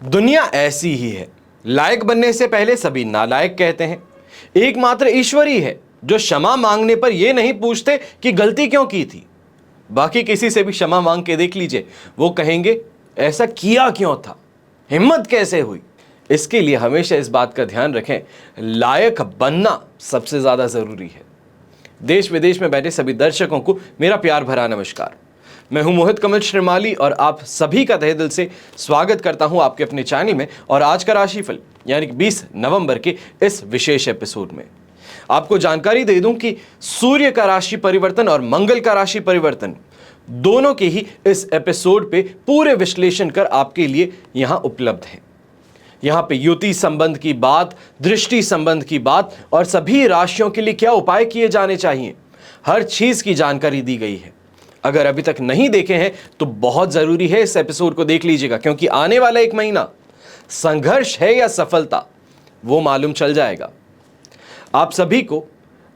दुनिया ऐसी ही है, लायक बनने से पहले सभी नालायक कहते हैं। एकमात्र ईश्वर ही है जो क्षमा मांगने पर यह नहीं पूछते कि गलती क्यों की थी। बाकी किसी से भी क्षमा मांग के देख लीजिए, वो कहेंगे ऐसा किया क्यों था, हिम्मत कैसे हुई। इसके लिए हमेशा इस बात का ध्यान रखें, लायक बनना सबसे ज्यादा जरूरी है। देश विदेश में बैठे सभी दर्शकों को मेरा प्यार भरा नमस्कार। मैं हूं मोहित कमल श्रीमाली और आप सभी का तहे दिल से स्वागत करता हूं आपके अपने चैनल में। और आज का राशिफल यानी कि 20 नवंबर के इस विशेष एपिसोड में आपको जानकारी दे दूं कि सूर्य का राशि परिवर्तन और मंगल का राशि परिवर्तन दोनों के ही इस एपिसोड पे पूरे विश्लेषण कर आपके लिए यहां उपलब्ध है। यहां पे युति संबंध की बात, दृष्टि संबंध की बात और सभी राशियों के लिए क्या उपाय किए जाने चाहिए, हर चीज की जानकारी दी गई है। अगर अभी तक नहीं देखे हैं तो बहुत जरूरी है इस एपिसोड को देख लीजिएगा, क्योंकि आने वाला एक महीना संघर्ष है या सफलता वो मालूम चल जाएगा। आप सभी को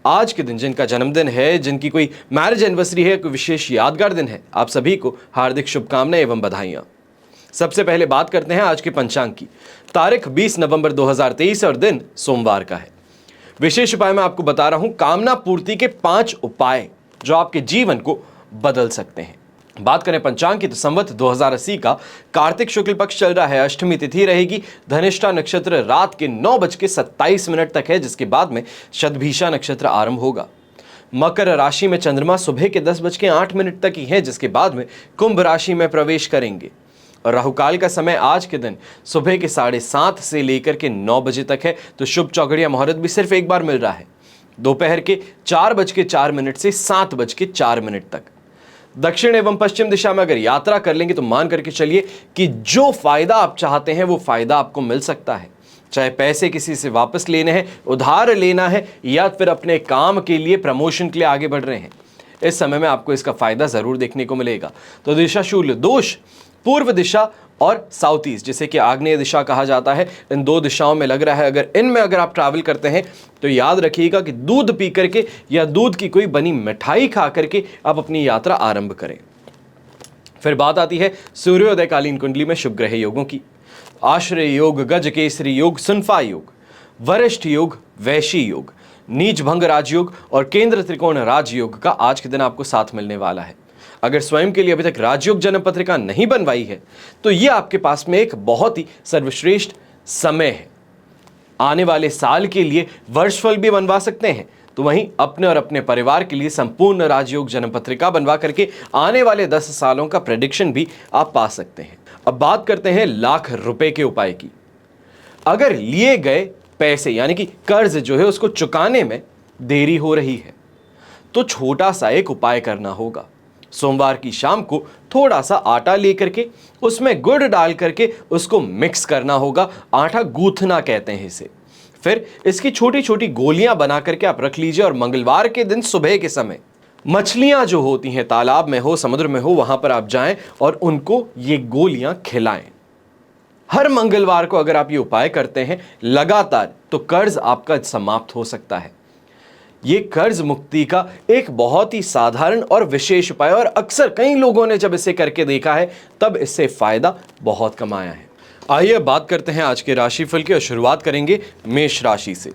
आज के दिन जिनका जन्मदिन है, जिनकी कोई मैरिज एनिवर्सरी है, कोई विशेष यादगार दिन है, आप सभी को हार्दिक शुभकामनाएं एवं बधाइयां। सबसे पहले बात करते हैं आज के पंचांग की। तारीख 20 नवंबर 2023 और दिन सोमवार का है। विशेष उपाय मैं आपको बता रहा हूं, कामना पूर्ति के 5 उपाय जो आपके जीवन को बदल सकते हैं। बात करें पंचांग की तो संवत 2080 का कार्तिक शुक्ल पक्ष चल रहा है। अष्टमी तिथि रहेगी। धनिष्ठा नक्षत्र रात के 9:27 तक है, जिसके बाद में शतभिषा नक्षत्र आरंभ होगा। मकर राशि में चंद्रमा सुबह के 10:08 तक ही है, जिसके बाद में कुंभ राशि में प्रवेश करेंगे। और राहुकाल का समय आज के दिन सुबह के 7:30 से लेकर के 9 बजे तक है। तो शुभ चौघड़िया मुहूर्त भी सिर्फ एक बार मिल रहा है, दोपहर के 4:04 से 7:04 तक। दक्षिण एवं पश्चिम दिशा में अगर यात्रा कर लेंगे तो मान करके चलिए कि जो फायदा आप चाहते हैं वो फायदा आपको मिल सकता है। चाहे पैसे किसी से वापस लेने हैं, उधार लेना है, या फिर अपने काम के लिए, प्रमोशन के लिए आगे बढ़ रहे हैं, इस समय में आपको इसका फायदा जरूर देखने को मिलेगा। तो दिशाशूल दोष पूर्व दिशा और साउथ ईस्ट, जिसे कि आग्नेय दिशा कहा जाता है, इन 2 दिशाओं में लग रहा है। अगर इनमें अगर आप ट्रैवल करते हैं तो याद रखिएगा कि दूध पी करके या दूध की कोई बनी मिठाई खा करके आप अपनी यात्रा आरंभ करें। फिर बात आती है सूर्योदय कालीन कुंडली में शुभ ग्रह योगों की। आश्रय योग, गज केसरी योग, सुनफा योग, वरिष्ठ योग, वैशी योग, नीच भंग राजयोग और केंद्र त्रिकोण राजयोग का आज के दिन आपको साथ मिलने वाला है। अगर स्वयं के लिए अभी तक राजयोग जन्म पत्रिका नहीं बनवाई है तो यह आपके पास में एक बहुत ही सर्वश्रेष्ठ समय है। आने वाले साल के लिए वर्षफल भी बनवा सकते हैं, तो वहीं अपने और अपने परिवार के लिए संपूर्ण राजयोग जन्म पत्रिका बनवा करके आने वाले 10 सालों का प्रेडिक्शन भी आप पा सकते हैं। अब बात करते हैं लाख रुपए के उपाय की। अगर लिए गए पैसे यानी कि कर्ज जो है उसको चुकाने में देरी हो रही है तो छोटा सा एक उपाय करना होगा। सोमवार की शाम को थोड़ा सा आटा लेकर के उसमें गुड़ डाल करके उसको मिक्स करना होगा। आटा गूंथना कहते हैं इसे। फिर इसकी छोटी छोटी गोलियां बना करके आप रख लीजिए और मंगलवार के दिन सुबह के समय मछलियां जो होती हैं, तालाब में हो, समुद्र में हो, वहां पर आप जाएं और उनको ये गोलियां खिलाएं। हर मंगलवार को अगर आप ये उपाय करते हैं लगातार तो कर्ज आपका समाप्त हो सकता है। ये कर्ज मुक्ति का एक बहुत ही साधारण और विशेष उपाय, और अक्सर कई लोगों ने जब इसे करके देखा है तब इससे फायदा बहुत कमाया है। आइए बात करते हैं आज के राशिफल की और शुरुआत करेंगे मेष राशि से।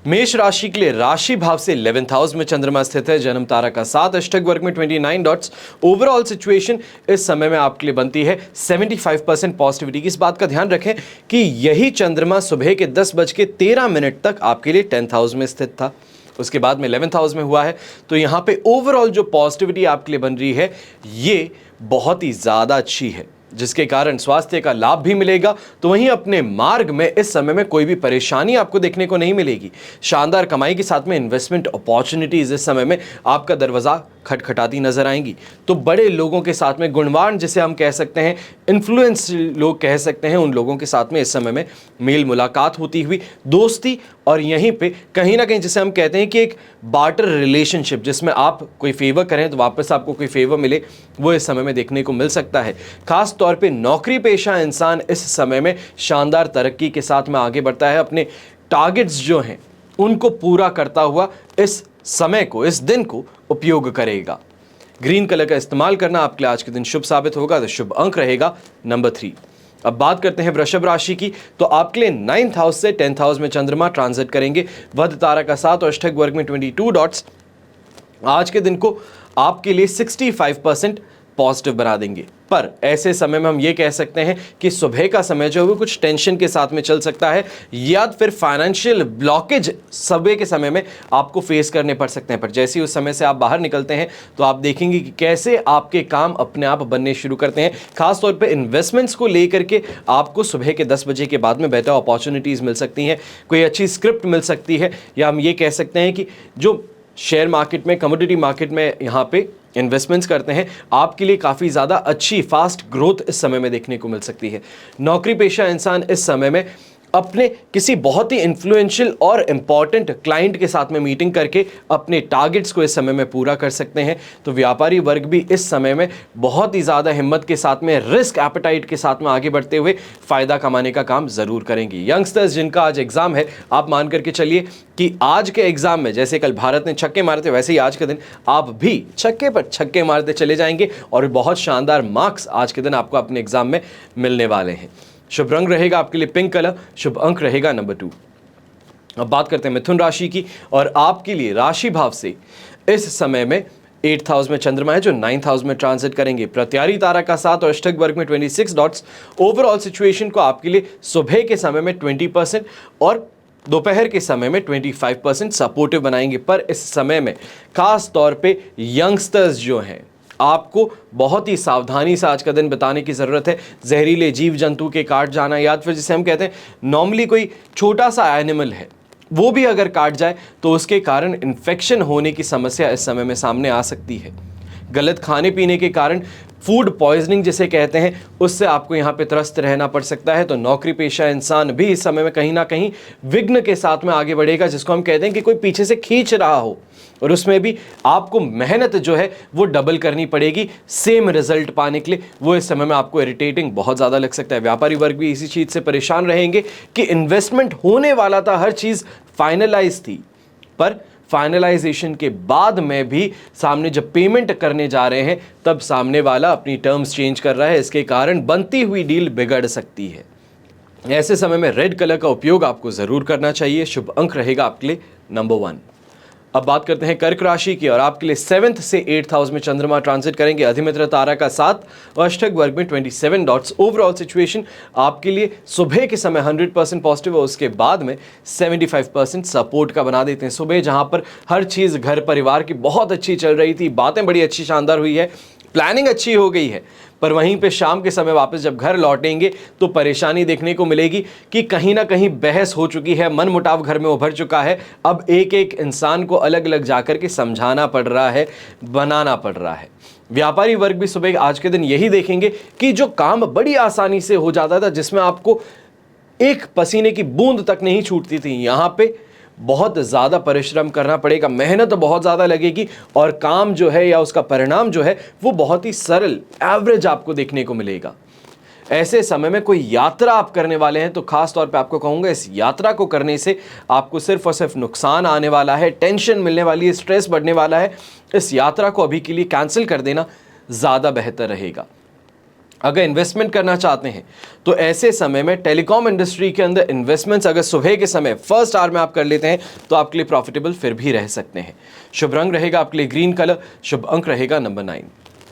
मेष राशि के लिए राशि भाव से 11th हाउस में चंद्रमा स्थित है। जन्म तारा का 7, अष्टक वर्ग में 29 डॉट्स। ओवरऑल सिचुएशन इस समय में आपके लिए बनती है 75% पॉजिटिविटी की। इस बात का ध्यान रखें कि यही चंद्रमा सुबह के 10:13 तक आपके लिए 10th हाउस में स्थित था, उसके बाद में 11th हाउस में हुआ है। तो यहां पे ओवरऑल जो पॉजिटिविटी आपके लिए बन रही है ये बहुत ही ज्यादा अच्छी है, जिसके कारण स्वास्थ्य का लाभ भी मिलेगा। तो वहीं अपने मार्ग में इस समय में कोई भी परेशानी आपको देखने को नहीं मिलेगी। शानदार कमाई के साथ में इन्वेस्टमेंट अपॉर्चुनिटीज इस समय में आपका दरवाजा खटखटाती नजर आएंगी। तो बड़े लोगों के साथ में, गुणवान जिसे हम कह सकते हैं, इन्फ्लुएंस लोग कह सकते हैं, उन लोगों के साथ में इस समय में मेल मुलाकात होती हुई, दोस्ती, और यहीं पे कहीं ना कहीं जिसे हम कहते हैं कि एक बार्टर रिलेशनशिप, जिसमें आप कोई फेवर करें तो वापस आपको कोई फेवर मिले, वो इस समय में देखने को मिल सकता है। खास तौर पे नौकरी पेशा इंसान इस समय में शानदार तरक्की के साथ में आगे बढ़ता है। अपने टारगेट्स जो हैं उनको पूरा करता हुआ इस समय को, इस दिन को उपयोग करेगा। ग्रीन कलर का इस्तेमाल करना आपके लिए आज के दिन शुभ साबित होगा। तो शुभ अंक रहेगा नंबर 3। अब बात करते हैं वृषभ राशि की, तो आपके लिए 9th हाउस से 10th हाउस में चंद्रमा ट्रांजिट करेंगे। वध तारा का 7 और अष्टक वर्ग में 22 डॉट्स आज के दिन को आपके लिए 65% पॉजिटिव बना देंगे। पर ऐसे समय में हम ये कह सकते हैं कि सुबह का समय जो है वो कुछ टेंशन के साथ में चल सकता है, या फिर फाइनेंशियल ब्लॉकेज सुबह के समय में आपको फेस करने पड़ सकते हैं। पर जैसे ही उस समय से आप बाहर निकलते हैं तो आप देखेंगे कि कैसे आपके काम अपने आप बनने शुरू करते हैं। खासतौर पे इन्वेस्टमेंट्स को लेकर के आपको सुबह के 10 बजे के बाद में बेहतर अपॉर्चुनिटीज़ मिल सकती हैं, कोई अच्छी स्क्रिप्ट मिल सकती है, या हम ये कह सकते हैं कि जो शेयर मार्केट में, कमोडिटी मार्केट में यहाँ पे इन्वेस्टमेंट्स करते हैं, आपके लिए काफ़ी ज़्यादा अच्छी फास्ट ग्रोथ इस समय में देखने को मिल सकती है। नौकरी पेशा इंसान इस समय में अपने किसी बहुत ही इन्फ्लुएंशियल और इम्पॉर्टेंट क्लाइंट के साथ में मीटिंग करके अपने टारगेट्स को इस समय में पूरा कर सकते हैं। तो व्यापारी वर्ग भी इस समय में बहुत ही ज़्यादा हिम्मत के साथ में, रिस्क एपेटाइट के साथ में आगे बढ़ते हुए फ़ायदा कमाने का काम ज़रूर करेंगे। यंगस्टर्स जिनका आज एग्ज़ाम है, आप मान करके चलिए कि आज के एग्ज़ाम में जैसे कल भारत ने छक्के मारे थे, वैसे ही आज के दिन आप भी छक्के पर छक्के मारते चले जाएंगे और बहुत शानदार मार्क्स आज के दिन आपको अपने एग्ज़ाम में मिलने वाले हैं। शुभ रंग रहेगा आपके लिए पिंक कलर, शुभ अंक रहेगा नंबर 2। अब बात करते हैं मिथुन राशि की, और आपके लिए राशि भाव से इस समय में 8th हाउस में चंद्रमा है जो 9th हाउस में ट्रांजिट करेंगे। प्रत्यारी तारा का 7 और अष्टक वर्ग में 26 डॉट्स ओवरऑल सिचुएशन को आपके लिए सुबह के समय में 20% और दोपहर के समय में 25% सपोर्टिव बनाएंगे। पर इस समय में खास तौर पे यंगस्टर्स जो हैं, आपको बहुत ही सावधानी से आज का दिन बिताने की ज़रूरत है। जहरीले जीव जंतु के काट जाना, या फिर जिसे हम कहते हैं नॉर्मली कोई छोटा सा एनिमल है वो भी अगर काट जाए तो उसके कारण इन्फेक्शन होने की समस्या इस समय में सामने आ सकती है। गलत खाने पीने के कारण फूड पॉइजनिंग जिसे कहते हैं, उससे आपको यहाँ पे त्रस्त रहना पड़ सकता है। तो नौकरी पेशा इंसान भी इस समय में कहीं ना कहीं विघ्न के साथ में आगे बढ़ेगा, जिसको हम कहते हैं कि कोई पीछे से खींच रहा हो, और उसमें भी आपको मेहनत जो है वो डबल करनी पड़ेगी सेम रिजल्ट पाने के लिए। वो इस समय में आपको इरिटेटिंग बहुत ज़्यादा लग सकता है। व्यापारी वर्ग भी इसी चीज़ से परेशान रहेंगे कि इन्वेस्टमेंट होने वाला था, हर चीज़ फाइनलाइज थी, पर फाइनलाइजेशन के बाद में भी सामने जब पेमेंट करने जा रहे हैं तब सामने वाला अपनी टर्म्स चेंज कर रहा है। इसके कारण बनती हुई डील बिगड़ सकती है। ऐसे समय में रेड कलर का उपयोग आपको ज़रूर करना चाहिए। शुभ अंक रहेगा आपके लिए नंबर 1। अब बात करते हैं कर्क राशि की, और आपके लिए 7th से 8th हाउस में चंद्रमा ट्रांजिट करेंगे। अधिमित्र तारा का 7 और अष्टक वर्ग में 27 डॉट्स। ओवरऑल सिचुएशन आपके लिए सुबह के समय 100% पॉजिटिव और उसके बाद में 75% सपोर्ट का बना देते हैं। सुबह जहां पर हर चीज़ घर परिवार की बहुत अच्छी चल रही थी, बातें बड़ी अच्छी शानदार हुई है, प्लानिंग अच्छी हो गई है, पर वहीं पे शाम के समय वापस जब घर लौटेंगे तो परेशानी देखने को मिलेगी कि कहीं ना कहीं बहस हो चुकी है, मन मुटाव घर में उभर चुका है। अब एक एक इंसान को अलग अलग जाकर के समझाना पड़ रहा है, बनाना पड़ रहा है। व्यापारी वर्ग भी सुबह आज के दिन यही देखेंगे कि जो काम बड़ी आसानी से हो जाता था, जिसमें आपको एक पसीने की बूंद तक नहीं छूटती थी, यहाँ पे बहुत ज़्यादा परिश्रम करना पड़ेगा, मेहनत बहुत ज़्यादा लगेगी, और काम जो है या उसका परिणाम जो है वो बहुत ही सरल एवरेज आपको देखने को मिलेगा। ऐसे समय में कोई यात्रा आप करने वाले हैं तो खास तौर पे आपको कहूँगा इस यात्रा को करने से आपको सिर्फ और सिर्फ नुकसान आने वाला है, टेंशन मिलने वाली है, स्ट्रेस बढ़ने वाला है। इस यात्रा को अभी के लिए कैंसिल कर देना ज़्यादा बेहतर रहेगा। अगर इन्वेस्टमेंट करना चाहते हैं तो ऐसे समय में टेलीकॉम इंडस्ट्री के अंदर इन्वेस्टमेंट्स अगर सुबह के समय फर्स्ट आवर में आप कर लेते हैं तो आपके लिए प्रॉफिटेबल फिर भी रह सकते हैं। शुभ रंग रहेगा आपके लिए ग्रीन कलर, शुभ अंक रहेगा नंबर 9।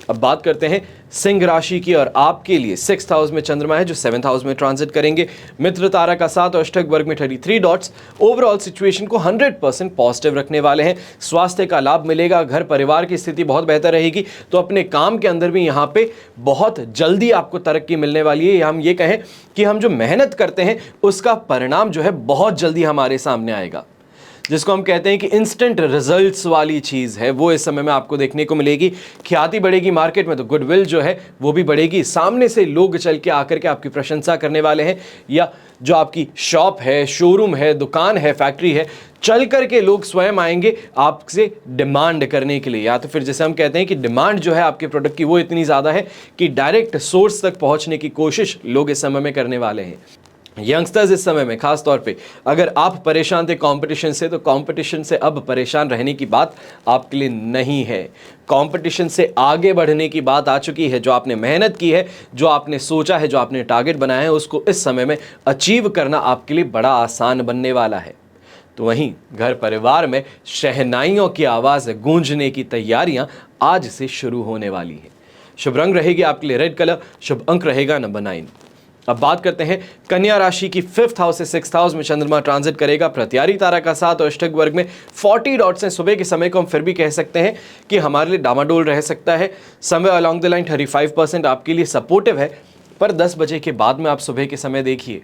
अब बात करते हैं सिंह राशि की, और आपके लिए 6th हाउस में चंद्रमा है जो 7th हाउस में ट्रांजिट करेंगे। मित्र तारा का 7 और अष्टक वर्ग में 33 डॉट्स। ओवरऑल सिचुएशन को 100% पॉजिटिव रखने वाले हैं। स्वास्थ्य का लाभ मिलेगा, घर परिवार की स्थिति बहुत बेहतर रहेगी। तो अपने काम के अंदर भी यहाँ पे बहुत जल्दी आपको तरक्की मिलने वाली है, या हम ये कहें कि हम जो मेहनत करते हैं उसका परिणाम जो है बहुत जल्दी हमारे सामने आएगा, जिसको हम कहते हैं कि इंस्टेंट रिजल्ट्स वाली चीज़ है, वो इस समय में आपको देखने को मिलेगी। ख्याति बढ़ेगी मार्केट में तो गुडविल जो है वो भी बढ़ेगी। सामने से लोग चल के आकर के आपकी प्रशंसा करने वाले हैं, या जो आपकी शॉप है, शोरूम है, दुकान है, फैक्ट्री है, चल कर के लोग स्वयं आएंगे आपसे डिमांड करने के लिए, या तो फिर जैसे हम कहते हैं कि डिमांड जो है आपके प्रोडक्ट की वो इतनी ज़्यादा है कि डायरेक्ट सोर्स तक पहुँचने की कोशिश लोग इस समय में करने वाले हैं। यंगस्टर्स इस समय में खास तौर पे अगर आप परेशान थे कंपटीशन से, तो कंपटीशन से अब परेशान रहने की बात आपके लिए नहीं है। कंपटीशन से आगे बढ़ने की बात आ चुकी है। जो आपने मेहनत की है, जो आपने सोचा है, जो आपने टारगेट बनाया है, उसको इस समय में अचीव करना आपके लिए बड़ा आसान बनने वाला है। तो वहीं घर परिवार में शहनाइयों की आवाज़ गूंजने की तैयारियां आज से शुरू होने वाली है। शुभ रंग रहेगी आपके लिए रेड कलर, शुभ अंक रहेगा नंबर 9। अब बात करते हैं कन्या राशि की। 5th हाउस से 6th हाउस में चंद्रमा ट्रांजिट करेगा। प्रत्यारी तारा का साथ और अष्टक वर्ग में 40 डॉट्स हैं। सुबह के समय को हम फिर भी कह सकते हैं कि हमारे लिए डामाडोल रह सकता है। समय अलॉन्ग द लाइन 35% आपके लिए सपोर्टिव है, पर 10 बजे के बाद में आप सुबह के समय देखिए,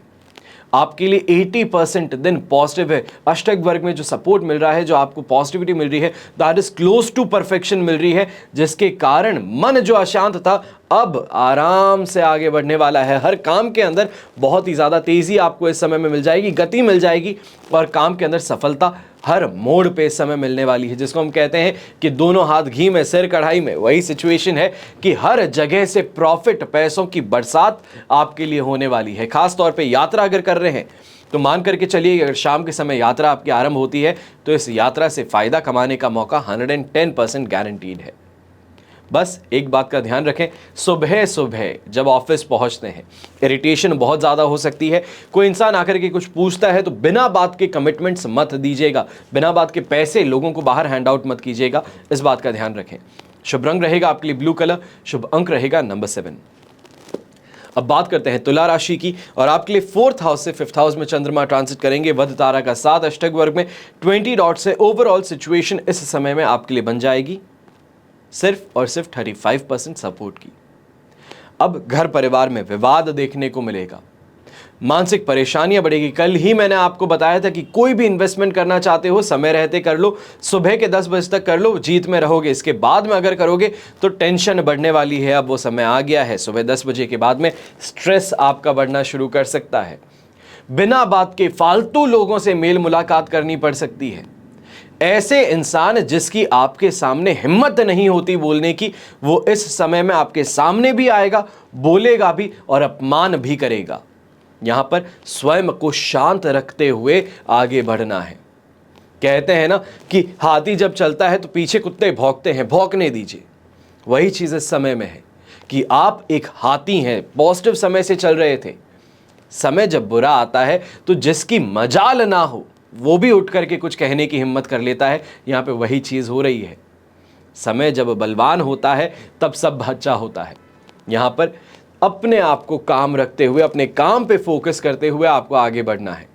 आपके लिए 80% दिन पॉजिटिव है। अष्टक वर्ग में जो सपोर्ट मिल रहा है, जो आपको पॉजिटिविटी मिल रही है, that is close to perfection मिल रही है, जिसके कारण मन जो अशांत था अब आराम से आगे बढ़ने वाला है। हर काम के अंदर बहुत ही ज़्यादा तेज़ी आपको इस समय में मिल जाएगी, गति मिल जाएगी और काम के अंदर सफलता हर मोड़ पे इस समय मिलने वाली है, जिसको हम कहते हैं कि दोनों हाथ घी में सिर कढ़ाई में। वही सिचुएशन है कि हर जगह से प्रॉफिट, पैसों की बरसात आपके लिए होने वाली है। खास तौर पे यात्रा अगर कर रहे हैं तो मान करके चलिए, अगर शाम के समय यात्रा आपकी आरंभ होती है तो इस यात्रा से फ़ायदा कमाने का मौका 110% गारंटीड है। बस एक बात का ध्यान रखें, सुबह सुबह जब ऑफिस पहुंचते हैं इरिटेशन बहुत ज़्यादा हो सकती है। कोई इंसान आकर के कुछ पूछता है तो बिना बात के कमिटमेंट्स मत दीजिएगा, बिना बात के पैसे लोगों को बाहर हैंड आउट मत कीजिएगा, इस बात का ध्यान रखें। शुभ रंग रहेगा आपके लिए ब्लू कलर, शुभ अंक रहेगा नंबर 7। अब बात करते हैं तुला राशि की, और आपके लिए 4th हाउस से 5th हाउस में चंद्रमा ट्रांजिट करेंगे। वध तारा का साथ अष्टक वर्ग में 20 डॉट से ओवरऑल सिचुएशन इस समय में आपके लिए बन जाएगी सिर्फ और सिर्फ 35% सपोर्ट की। अब घर परिवार में विवाद देखने को मिलेगा, मानसिक परेशानियां बढ़ेगी। कल ही मैंने आपको बताया था कि कोई भी इन्वेस्टमेंट करना चाहते हो समय रहते कर लो, सुबह के 10 बजे तक कर लो, जीत में रहोगे। इसके बाद में अगर करोगे तो टेंशन बढ़ने वाली है। अब वो समय आ गया है, सुबह 10 बजे के बाद में स्ट्रेस आपका बढ़ना शुरू कर सकता है। बिना बात के फालतू लोगों से मेल मुलाकात करनी पड़ सकती है। ऐसे इंसान जिसकी आपके सामने हिम्मत नहीं होती बोलने की, वो इस समय में आपके सामने भी आएगा, बोलेगा भी और अपमान भी करेगा। यहां पर स्वयं को शांत रखते हुए आगे बढ़ना है। कहते हैं ना कि हाथी जब चलता है तो पीछे कुत्ते भौंकते हैं, भौंकने दीजिए। वही चीज इस समय में है कि आप एक हाथी हैं, पॉजिटिव समय से चल रहे थे। समय जब बुरा आता है तो जिसकी मजाल ना हो वो भी उठ करके कुछ कहने की हिम्मत कर लेता है। यहाँ पे वही चीज़ हो रही है। समय जब बलवान होता है तब सब अच्छा होता है। यहाँ पर अपने आप को काम रखते हुए, अपने काम पे फोकस करते हुए आपको आगे बढ़ना है,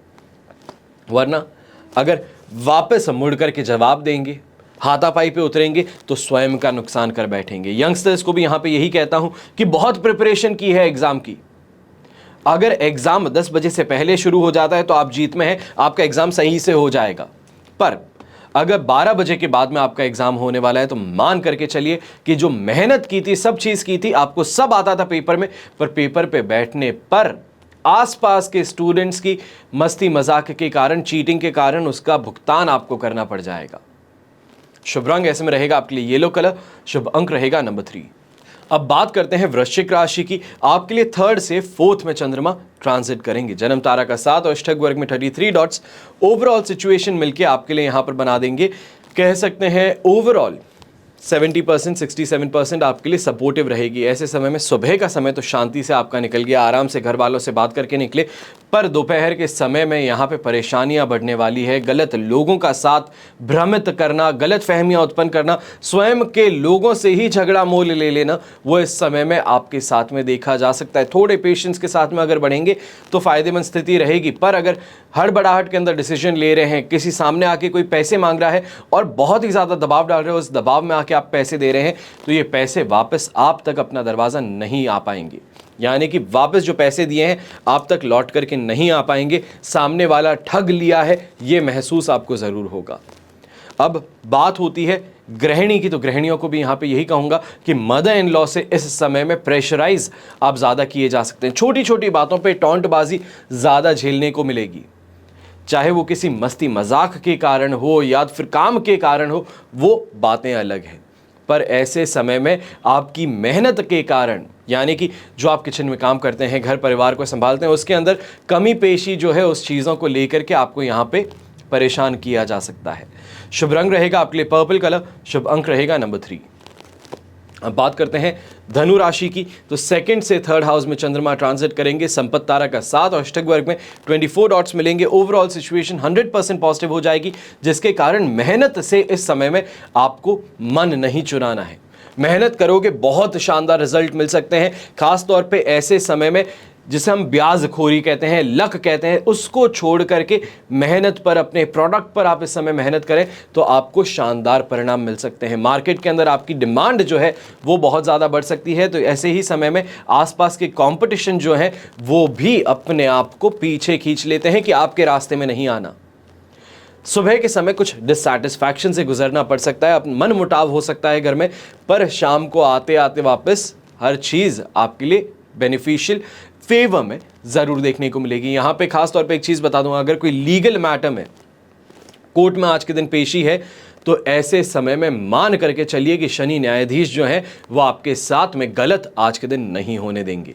वरना अगर वापस मुड़ करके जवाब देंगे, हाथापाई पे उतरेंगे तो स्वयं का नुकसान कर बैठेंगे। यंगस्टर्स को भी यहाँ पे यही कहता हूँ कि बहुत प्रिपरेशन की है एग्ज़ाम की। अगर एग्ज़ाम 10 बजे से पहले शुरू हो जाता है तो आप जीत में हैं, आपका एग्ज़ाम सही से हो जाएगा। पर अगर 12 बजे के बाद में आपका एग्ज़ाम होने वाला है तो मान करके चलिए कि जो मेहनत की थी, सब चीज़ की थी, आपको सब आता था पेपर में, पर पेपर पे बैठने पर आसपास के स्टूडेंट्स की मस्ती मजाक के कारण, चीटिंग के कारण उसका भुगतान आपको करना पड़ जाएगा। शुभ रंग ऐसे में रहेगा आपके लिए येलो कलर, शुभ अंक रहेगा नंबर 3। अब बात करते हैं वृश्चिक राशि की। आपके लिए 3rd से 4th में चंद्रमा ट्रांजिट करेंगे। जन्म तारा का साथ और अष्टक वर्ग में 33 डॉट्स ओवरऑल सिचुएशन मिलके आपके लिए यहां पर बना देंगे, कह सकते हैं ओवरऑल 70% 67% आपके लिए सपोर्टिव रहेगी। ऐसे समय में सुबह का समय तो शांति से आपका निकल गया, आराम से घर वालों से बात करके निकले, पर दोपहर के समय में यहाँ पे परेशानियाँ बढ़ने वाली है। गलत लोगों का साथ भ्रमित करना, गलत फहमियाँ उत्पन्न करना, स्वयं के लोगों से ही झगड़ा मोल ले लेना, वो इस समय में आपके साथ में देखा जा सकता है। थोड़े पेशेंस के साथ में अगर बढ़ेंगे तो फ़ायदेमंद स्थिति रहेगी, पर अगर हड़बड़ाहट के अंदर डिसीजन ले रहे हैं, किसी सामने आके कोई पैसे मांग रहा है और बहुत ही ज़्यादा दबाव डाल रहे हो, उस दबाव में आके आप पैसे दे रहे हैं, तो ये पैसे वापस आप तक अपना दरवाज़ा नहीं आ पाएंगे। यानी कि वापस जो पैसे दिए हैं आप तक लौट करके नहीं आ पाएंगे। सामने वाला ठग लिया है, ये महसूस आपको ज़रूर होगा। अब बात होती है गृहिणी की, तो गृहिणियों को भी यहाँ पे यही कहूँगा कि मदर इन लॉ से इस समय में प्रेशराइज आप ज़्यादा किए जा सकते हैं। छोटी छोटी बातों पे टॉन्टबाजी ज़्यादा झेलने को मिलेगी, चाहे वो किसी मस्ती मजाक के कारण हो या फिर काम के कारण हो, वो बातें अलग हैं। पर ऐसे समय में आपकी मेहनत के कारण, यानी कि जो आप किचन में काम करते हैं, घर परिवार को संभालते हैं, उसके अंदर कमी पेशी जो है उस चीज़ों को लेकर के आपको यहाँ पे परेशान किया जा सकता है। शुभ रंग रहेगा आपके लिए पर्पल कलर, शुभ अंक रहेगा नंबर 3। अब बात करते हैं धनु राशि की, तो सेकंड से थर्ड हाउस में चंद्रमा ट्रांजिट करेंगे। संपत्ति तारा का 7 और अष्टक वर्ग में 24 डॉट्स मिलेंगे। ओवरऑल सिचुएशन 100% पॉजिटिव हो जाएगी, जिसके कारण मेहनत से इस समय में आपको मन नहीं चुराना है। मेहनत करोगे, बहुत शानदार रिजल्ट मिल सकते हैं। खास तौर पे ऐसे समय में जिसे हम ब्याजखोरी कहते हैं, लक कहते हैं, उसको छोड़ करके मेहनत पर, अपने प्रोडक्ट पर आप इस समय मेहनत करें तो आपको शानदार परिणाम मिल सकते हैं। मार्केट के अंदर आपकी डिमांड जो है वो बहुत ज़्यादा बढ़ सकती है। तो ऐसे ही समय में आसपास के कंपटीशन जो है वो भी अपने आप को पीछे खींच लेते हैं कि आपके रास्ते में नहीं आना। सुबह के समय कुछ डिससैटिस्फैक्शन से गुजरना पड़ सकता है, मन मुटाव हो सकता है घर में, पर शाम को आते आते वापस हर चीज़ आपके लिए बेनिफिशियल फेवर में ज़रूर देखने को मिलेगी। यहाँ पे खास तौर पे एक चीज़ बता दूंगा, अगर कोई लीगल मैटर में कोर्ट में आज के दिन पेशी है तो ऐसे समय में मान करके चलिए कि शनि न्यायाधीश जो हैं वो आपके साथ में गलत आज के दिन नहीं होने देंगे।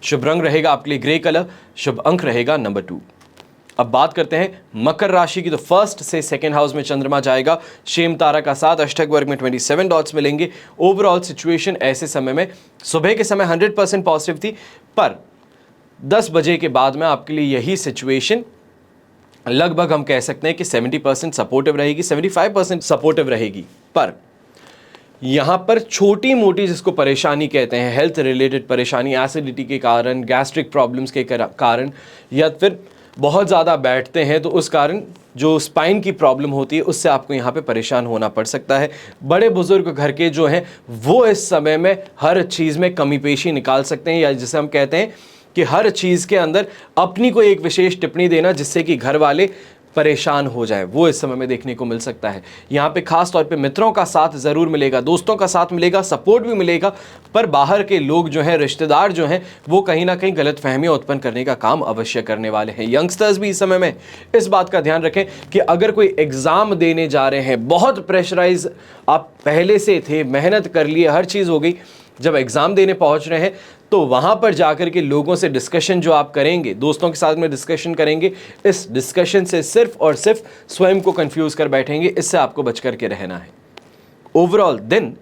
शुभ रंग रहेगा आपके लिए ग्रे कलर, शुभ अंक रहेगा नंबर 2। अब बात करते हैं मकर राशि की, तो फर्स्ट से सेकंड हाउस में चंद्रमा जाएगा। शेम तारा का 7, अष्टक वर्ग में 27 डॉट्स मिलेंगे। ओवरऑल सिचुएशन ऐसे समय में सुबह के समय 100% पॉजिटिव थी, पर 10 बजे के बाद में आपके लिए यही सिचुएशन लगभग हम कह सकते हैं कि 70% सपोर्टिव रहेगी, 75% सपोर्टिव रहेगी। पर यहाँ पर छोटी मोटी जिसको परेशानी कहते हैं, हेल्थ रिलेटेड परेशानी, एसिडिटी के कारण, गैस्ट्रिक प्रॉब्लम्स के कारण, या फिर बहुत ज़्यादा बैठते हैं तो उस कारण जो स्पाइन की प्रॉब्लम होती है उससे आपको यहाँ पे परेशान होना पड़ सकता है। बड़े बुजुर्ग घर के जो हैं वो इस समय में हर चीज़ में कमी पेशी निकाल सकते हैं, या जिसे हम कहते हैं कि हर चीज़ के अंदर अपनी को एक विशेष टिप्पणी देना जिससे कि घर वाले परेशान हो जाए, वो इस समय में देखने को मिल सकता है। यहाँ पे खास तौर पे मित्रों का साथ ज़रूर मिलेगा, दोस्तों का साथ मिलेगा, सपोर्ट भी मिलेगा, पर बाहर के लोग जो हैं, रिश्तेदार जो हैं, वो कहीं ना कहीं गलतफहमियां उत्पन्न करने का काम अवश्य करने वाले हैं। यंगस्टर्स भी इस समय में इस बात का ध्यान रखें कि अगर कोई एग्ज़ाम देने जा रहे हैं, बहुत प्रेशराइज आप पहले से थे, मेहनत कर लिए, हर चीज़ हो गई, जब एग्ज़ाम देने पहुंच रहे हैं तो वहां पर जाकर के लोगों से डिस्कशन जो आप करेंगे, दोस्तों के साथ में डिस्कशन करेंगे, इस डिस्कशन से सिर्फ और सिर्फ स्वयं को कंफ्यूज कर बैठेंगे। इससे आपको बच करके रहना है। ओवरऑल दिन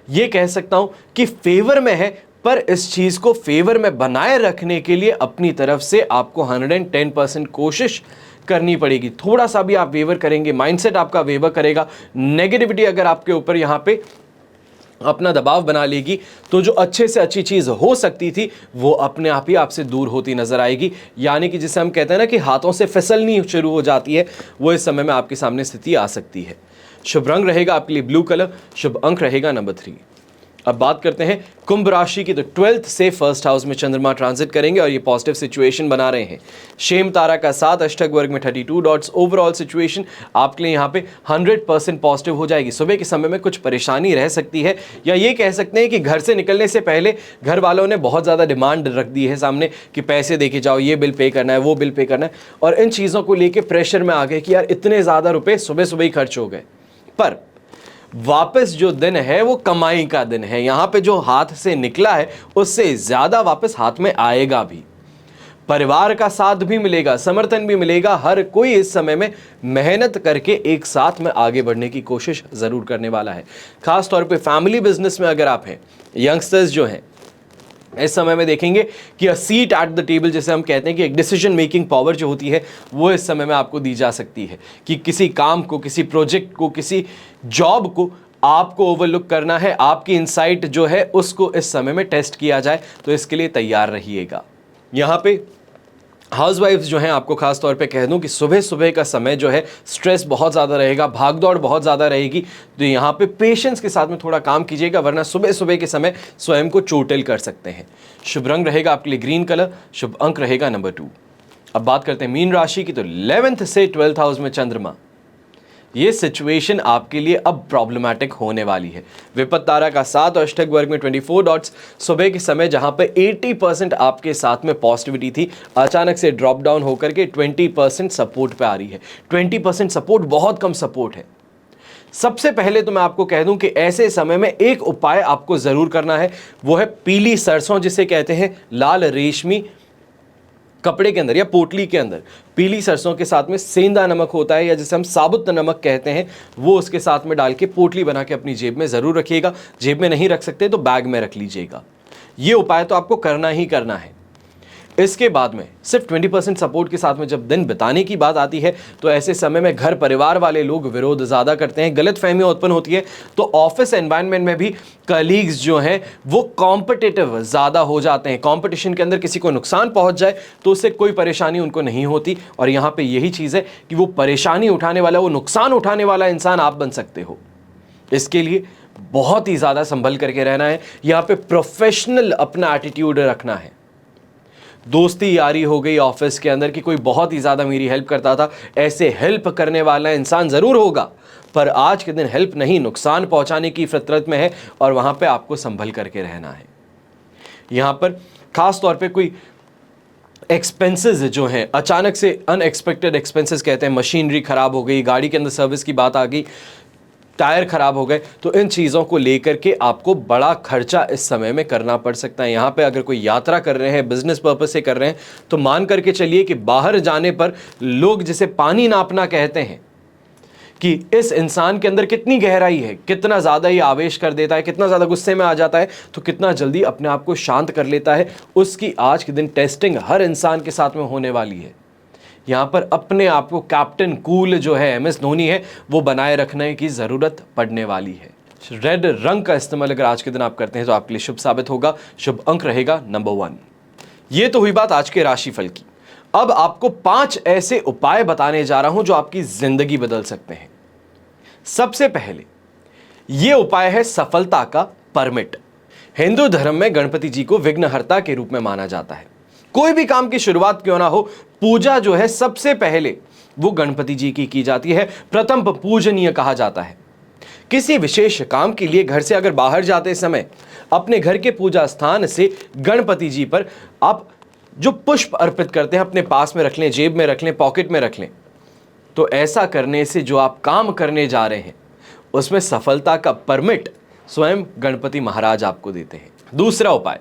ये कह सकता हूं कि फेवर में है, पर इस चीज को फेवर में बनाए रखने के लिए अपनी तरफ से आपको 110% कोशिश करनी पड़ेगी। थोड़ा सा भी आप वेवर करेंगे, माइंडसेट आपका वेवर करेगा, नेगेटिविटी अगर आपके ऊपर यहाँ पे अपना दबाव बना लेगी तो जो अच्छे से अच्छी चीज़ हो सकती थी वो अपने आप ही आपसे दूर होती नजर आएगी। यानी कि जिसे हम कहते हैं ना कि हाथों से फिसलनी शुरू हो जाती है, वो इस समय में आपके सामने स्थिति आ सकती है। शुभ रंग रहेगा आपके लिए ब्लू कलर, शुभ अंक रहेगा नंबर 3। अब बात करते हैं कुंभ राशि की, तो 12th से फर्स्ट हाउस में चंद्रमा ट्रांजिट करेंगे और ये पॉजिटिव सिचुएशन बना रहे हैं। शेम तारा का 7, अष्टक वर्ग में 32 डॉट्स। ओवरऑल सिचुएशन आपके लिए यहाँ पे 100% पॉजिटिव हो जाएगी। सुबह के समय में कुछ परेशानी रह सकती है, या ये कह सकते हैं कि घर से निकलने से पहले घर वालों ने बहुत ज़्यादा डिमांड रख दी है सामने कि पैसे देके जाओ, ये बिल पे करना है, वो बिल पे करना है, और इन चीज़ों को लेके प्रेशर में आ गए कि यार इतने ज़्यादा रुपये सुबह सुबह ही खर्च हो गए। पर वापस जो दिन है वो कमाई का दिन है। यहाँ पे जो हाथ से निकला है उससे ज़्यादा वापस हाथ में आएगा भी। परिवार का साथ भी मिलेगा, समर्थन भी मिलेगा। हर कोई इस समय में मेहनत करके एक साथ में आगे बढ़ने की कोशिश ज़रूर करने वाला है। खास तौर पे फैमिली बिजनेस में अगर आप हैं, यंगस्टर्स जो हैं, इस समय में देखेंगे कि अ सीट एट द टेबल, जैसे हम कहते हैं कि एक डिसीजन मेकिंग पावर जो होती है वो इस समय में आपको दी जा सकती है कि किसी काम को, किसी प्रोजेक्ट को, किसी जॉब को आपको ओवरलुक करना है। आपकी इनसाइट जो है उसको इस समय में टेस्ट किया जाए, तो इसके लिए तैयार रहिएगा। यहाँ पे हाउसवाइफ्स जो हैं, आपको खास तौर पे कह दूं कि सुबह सुबह का समय जो है स्ट्रेस बहुत ज़्यादा रहेगा, भागदौड़ बहुत ज़्यादा रहेगी, तो यहाँ पे पेशेंस के साथ में थोड़ा काम कीजिएगा, वरना सुबह सुबह के समय स्वयं को चोटिल कर सकते हैं। शुभ रंग रहेगा आपके लिए ग्रीन कलर, शुभ अंक रहेगा नंबर 2। अब बात करते हैं मीन राशि की, तो 11th से 12th हाउस में चंद्रमा, ये सिचुएशन आपके लिए अब प्रॉब्लमैटिक होने वाली है। विपत्त तारा का 7 और अष्टक वर्ग में 24 डॉट्स। सुबह के समय जहां पे 80% आपके साथ में पॉजिटिविटी थी, अचानक से ड्रॉप डाउन होकर के 20% सपोर्ट पे आ रही है। 20% सपोर्ट बहुत कम सपोर्ट है। सबसे पहले तो मैं आपको कह दूं कि ऐसे समय में एक उपाय आपको जरूर करना है, वो है पीली सरसों, जिसे कहते हैं लाल रेशमी कपड़े के अंदर या पोटली के अंदर पीली सरसों के साथ में सेंधा नमक होता है या जिसे हम साबुत नमक कहते हैं, वो उसके साथ में डाल के पोटली बना के अपनी जेब में जरूर रखिएगा। जेब में नहीं रख सकते तो बैग में रख लीजिएगा। ये उपाय तो आपको करना ही करना है। इसके बाद में सिर्फ 20% सपोर्ट के साथ में जब दिन बिताने की बात आती है तो ऐसे समय में घर परिवार वाले लोग विरोध ज़्यादा करते हैं, गलत फहमियाँ उत्पन्न होती है। तो ऑफिस एनवायरनमेंट में भी कलीग्स जो हैं वो कॉम्पिटिटिव ज़्यादा हो जाते हैं। कंपटीशन के अंदर किसी को नुकसान पहुंच जाए तो उससे कोई परेशानी उनको नहीं होती, और यहाँ पे यही चीज़ है कि वो परेशानी उठाने वाला, वो नुकसान उठाने वाला इंसान आप बन सकते हो। इसके लिए बहुत ही ज़्यादा संभल करके रहना है। यहाँ पे प्रोफेशनल अपना एटीट्यूड रखना है। दोस्ती यारी हो गई ऑफिस के अंदर कि कोई बहुत ही ज़्यादा मेरी हेल्प करता था, ऐसे हेल्प करने वाला इंसान ज़रूर होगा, पर आज के दिन हेल्प नहीं, नुकसान पहुंचाने की फितरत में है, और वहाँ पे आपको संभल करके रहना है। यहाँ पर ख़ास तौर पे कोई एक्सपेंसेस जो हैं, अचानक से अनएक्सपेक्टेड एक्सपेंसेस कहते हैं, मशीनरी ख़राब हो गई, गाड़ी के अंदर सर्विस की बात आ गई, टायर खराब हो गए, तो इन चीज़ों को लेकर के आपको बड़ा खर्चा इस समय में करना पड़ सकता है। यहाँ पे अगर कोई यात्रा कर रहे हैं, बिजनेस पर्पस से कर रहे हैं, तो मान करके चलिए कि बाहर जाने पर लोग जिसे पानी नापना कहते हैं कि इस इंसान के अंदर कितनी गहराई है, कितना ज़्यादा ये आवेश कर देता है, कितना ज़्यादा गुस्से में आ जाता है, तो कितना जल्दी अपने आप को शांत कर लेता है, उसकी आज के दिन टेस्टिंग हर इंसान के साथ में होने वाली है। यहाँ पर अपने आप को कैप्टन कूल जो है MS धोनी है वो बनाए रखने की ज़रूरत पड़ने वाली है। रेड रंग का इस्तेमाल अगर आज के दिन आप करते हैं तो आपके लिए शुभ साबित होगा। शुभ अंक रहेगा नंबर 1। ये तो हुई बात आज के राशिफल की। अब आपको 5 ऐसे उपाय बताने जा रहा हूं जो आपकी जिंदगी बदल सकते हैं। सबसे पहले ये उपाय है सफलता का परमिट। हिंदू धर्म में गणपति जी को विघ्नहर्ता के रूप में माना जाता है। कोई भी काम की शुरुआत क्यों ना हो, पूजा जो है सबसे पहले वो गणपति जी की जाती है, प्रथम पूजनीय कहा जाता है। किसी विशेष काम के लिए घर से अगर बाहर जाते समय अपने घर के पूजा स्थान से गणपति जी पर आप जो पुष्प अर्पित करते हैं अपने पास में रख लें, जेब में रख लें, पॉकेट में रख लें, तो ऐसा करने से जो आप काम करने जा रहे हैं उसमें सफलता का परमिट स्वयं गणपति महाराज आपको देते हैं। दूसरा उपाय,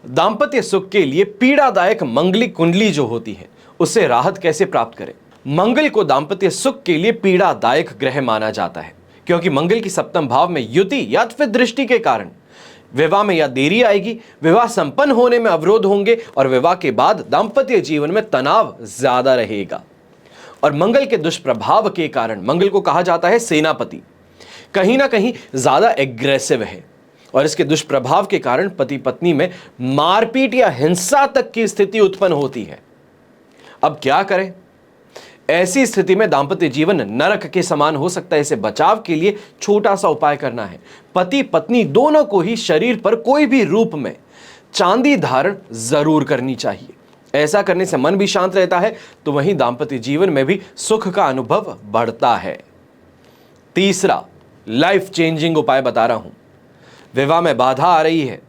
दाम्पत्य सुख के लिए पीड़ादायक मंगलिक कुंडली जो होती है उससे राहत कैसे प्राप्त करें। मंगल को दाम्पत्य सुख के लिए पीड़ादायक ग्रह माना जाता है, क्योंकि मंगल की सप्तम भाव में युति या फिर दृष्टि के कारण विवाह में या देरी आएगी, विवाह संपन्न होने में अवरोध होंगे, और विवाह के बाद दाम्पत्य जीवन में तनाव ज्यादा रहेगा। और मंगल के दुष्प्रभाव के कारण, मंगल को कहा जाता है सेनापति, कहीं ना कहीं ज्यादा एग्रेसिव है, और इसके दुष्प्रभाव के कारण पति पत्नी में मारपीट या हिंसा तक की स्थिति उत्पन्न होती है। अब क्या करें? ऐसी स्थिति में दाम्पत्य जीवन नरक के समान हो सकता है। इसे बचाव के लिए छोटा सा उपाय करना है। पति पत्नी दोनों को ही शरीर पर कोई भी रूप में चांदी धारण जरूर करनी चाहिए। ऐसा करने से मन भी शांत रहता है, तो वहीं दाम्पत्य जीवन में भी सुख का अनुभव बढ़ता है। तीसरा लाइफ चेंजिंग उपाय बता रहा हूं। विवाह में बाधा आ रही है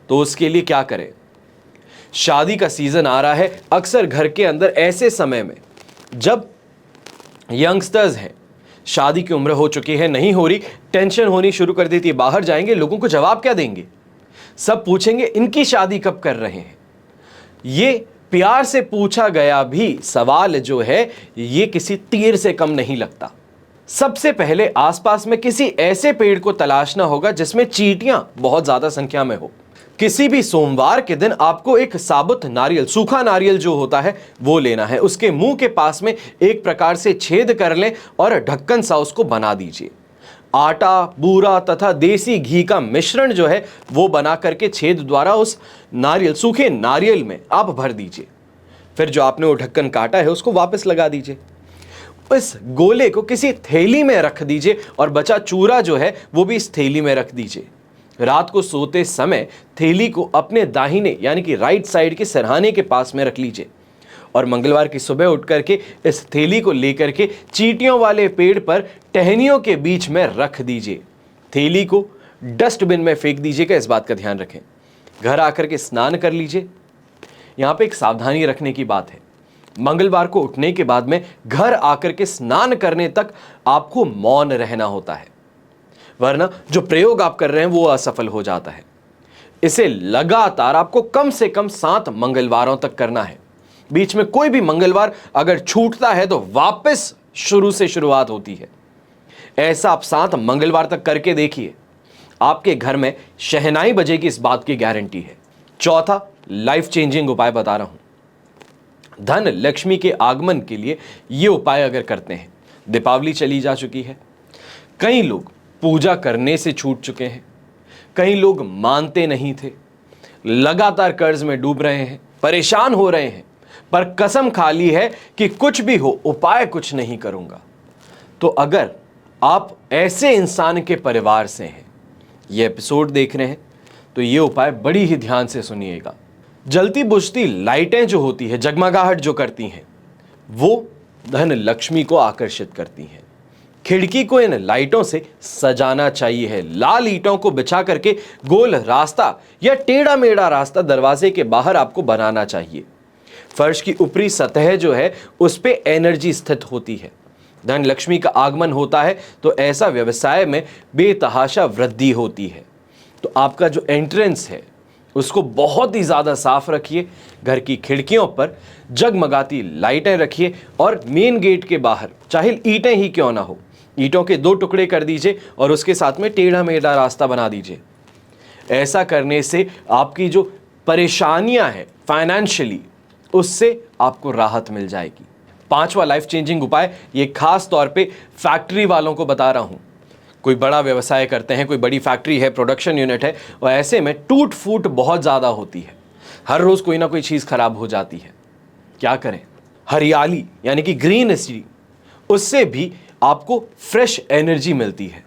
तो उसके लिए क्या करें? शादी का सीजन आ रहा है। अक्सर घर के अंदर ऐसे समय में जब यंगस्टर्स हैं, शादी की उम्र हो चुकी है, नहीं हो रही, टेंशन होनी शुरू कर देती है। बाहर जाएंगे, लोगों को जवाब क्या देंगे? सब पूछेंगे इनकी शादी कब कर रहे हैं। ये प्यार से पूछा गया भी सवाल जो है ये किसी तीर से कम नहीं लगता। सबसे पहले आसपास में किसी ऐसे पेड़ को तलाशना होगा जिसमें चींटियां बहुत ज्यादा संख्या में हो। किसी भी सोमवार के दिन आपको एक साबुत नारियल, सूखा नारियल जो होता है वो लेना है। उसके मुंह के पास में एक प्रकार से छेद कर लें और ढक्कन सा उसको बना दीजिए। आटा, बूरा तथा देसी घी का मिश्रण जो है वो बना करके छेद द्वारा उस नारियल, सूखे नारियल में आप भर दीजिए। फिर जो आपने वो ढक्कन काटा है उसको वापस लगा दीजिए। इस गोले को किसी थैली में रख दीजिए और बचा चूरा जो है वो भी इस थैली में रख दीजिए। रात को सोते समय थैली को अपने दाहिने यानी कि राइट साइड के सरहाने के पास में रख लीजिए, और मंगलवार की सुबह उठ करके इस थैली को लेकर के चींटियों वाले पेड़ पर टहनियों के बीच में रख दीजिए। थैली को डस्टबिन में फेंक दीजिएगा, इस बात का ध्यान रखें। घर आकर के स्नान कर लीजिए। यहाँ पे एक सावधानी रखने की बात है। मंगलवार को उठने के बाद में घर आकर के स्नान करने तक आपको मौन रहना होता है, वरना जो प्रयोग आप कर रहे हैं वो असफल हो जाता है। इसे लगातार आपको कम से कम 7 मंगलवारों तक करना है। बीच में कोई भी मंगलवार अगर छूटता है तो वापस शुरू से शुरुआत होती है। ऐसा आप 7 मंगलवार तक करके देखिए, आपके घर में शहनाई बजेगी, इस बात की गारंटी है। चौथा लाइफ चेंजिंग उपाय बता रहा हूं। धन लक्ष्मी के आगमन के लिए यह उपाय अगर करते हैं, दीपावली चली जा चुकी है, कई लोग पूजा करने से छूट चुके हैं, कई लोग मानते नहीं थे, लगातार कर्ज में डूब रहे हैं, परेशान हो रहे हैं, पर कसम खा ली है कि कुछ भी हो उपाय कुछ नहीं करूंगा। तो अगर आप ऐसे इंसान के परिवार से हैं, ये एपिसोड देख रहे हैं, तो ये उपाय बड़ी ही ध्यान से सुनिएगा। जलती बुझती लाइटें जो होती है, जगमगाहट जो करती हैं, वो धन लक्ष्मी को आकर्षित करती हैं। खिड़की को इन लाइटों से सजाना चाहिए है। लाल ईंटों को बिछा करके गोल रास्ता या टेढ़ा मेढ़ा रास्ता दरवाजे के बाहर आपको बनाना चाहिए। फर्श की ऊपरी सतह जो है उस पे एनर्जी स्थित होती है। धन लक्ष्मी का आगमन होता है तो ऐसा व्यवसाय में बेतहाशा वृद्धि होती है। तो आपका जो एंट्रेंस है उसको बहुत ही ज़्यादा साफ रखिए, घर की खिड़कियों पर जगमगाती लाइटें रखिए और मेन गेट के बाहर चाहे ईंटें ही क्यों ना हो, ईंटों के 2 टुकड़े कर दीजिए और उसके साथ में टेढ़ा मेढ़ा रास्ता बना दीजिए। ऐसा करने से आपकी जो परेशानियां हैं फाइनेंशियली, उससे आपको राहत मिल जाएगी। 5वां लाइफ चेंजिंग उपाय ये खास तौर पे फैक्ट्री वालों को बता रहा हूं। कोई बड़ा व्यवसाय करते हैं, कोई बड़ी फैक्ट्री है, प्रोडक्शन यूनिट है, और ऐसे में टूट फूट बहुत ज़्यादा होती है। हर रोज़ कोई ना कोई चीज़ खराब हो जाती है। क्या करें? हरियाली यानी कि ग्रीनरी, उससे भी आपको फ्रेश एनर्जी मिलती है,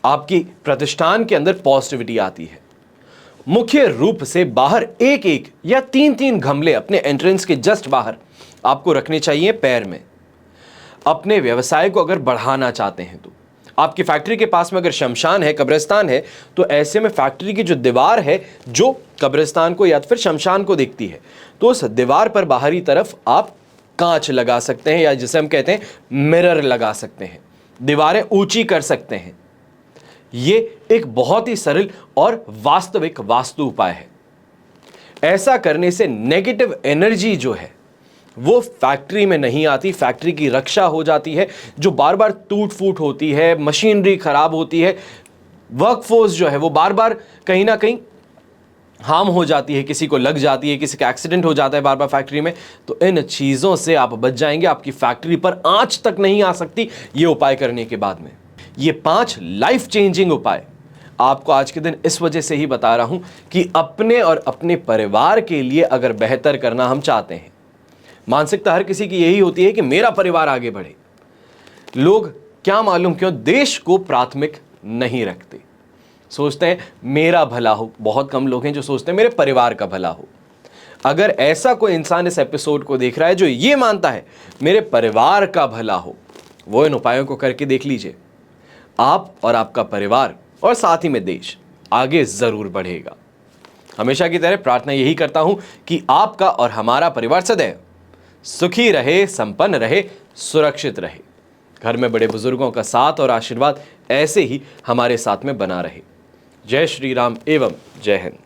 आपकी प्रतिष्ठान के अंदर पॉजिटिविटी आती है। मुख्य रूप से बाहर 1-1 या 3-3 गमले अपने एंट्रेंस के जस्ट बाहर आपको रखने चाहिए पैर में। अपने व्यवसाय को अगर बढ़ाना चाहते हैं तो आपकी फैक्ट्री के पास में अगर शमशान है, कब्रिस्तान है, तो ऐसे में फैक्ट्री की जो दीवार है जो कब्रिस्तान को या फिर शमशान को दिखती है, तो उस दीवार पर बाहरी तरफ आप कांच लगा सकते हैं, या जिसे हम कहते हैं मिरर लगा सकते हैं। दीवारें ऊंची कर सकते हैं। ये एक बहुत ही सरल और वास्तविक वास्तु उपाय है। ऐसा करने से नेगेटिव एनर्जी जो है वो फैक्ट्री में नहीं आती, फैक्ट्री की रक्षा हो जाती है। जो बार बार टूट फूट होती है, मशीनरी खराब होती है, वर्कफोर्स जो है वो बार बार कहीं ना कहीं हार्म हो जाती है, किसी को लग जाती है, किसी का एक्सीडेंट हो जाता है बार बार फैक्ट्री में, तो इन चीज़ों से आप बच जाएंगे। आपकी फैक्ट्री पर आंच तक नहीं आ सकती ये उपाय करने के बाद में। ये 5 लाइफ चेंजिंग उपाय आपको आज के दिन इस वजह से ही बता रहा हूं कि अपने और अपने परिवार के लिए अगर बेहतर करना हम चाहते हैं, मानसिकता हर किसी की यही होती है कि मेरा परिवार आगे बढ़े। लोग क्या मालूम क्यों देश को प्राथमिक नहीं रखते, सोचते हैं मेरा भला हो। बहुत कम लोग हैं जो सोचते हैं मेरे परिवार का भला हो। अगर ऐसा कोई इंसान इस एपिसोड को देख रहा है जो ये मानता है मेरे परिवार का भला हो, वो इन उपायों को करके देख लीजिए। आप और आपका परिवार और साथ ही में देश आगे जरूर बढ़ेगा। हमेशा की तरह प्रार्थना यही करता हूं कि आपका और हमारा परिवार सदैव सुखी रहे, संपन्न रहे, सुरक्षित रहे। घर में बड़े बुजुर्गों का साथ और आशीर्वाद ऐसे ही हमारे साथ में बना रहे। जय श्री राम एवं जय हिंद।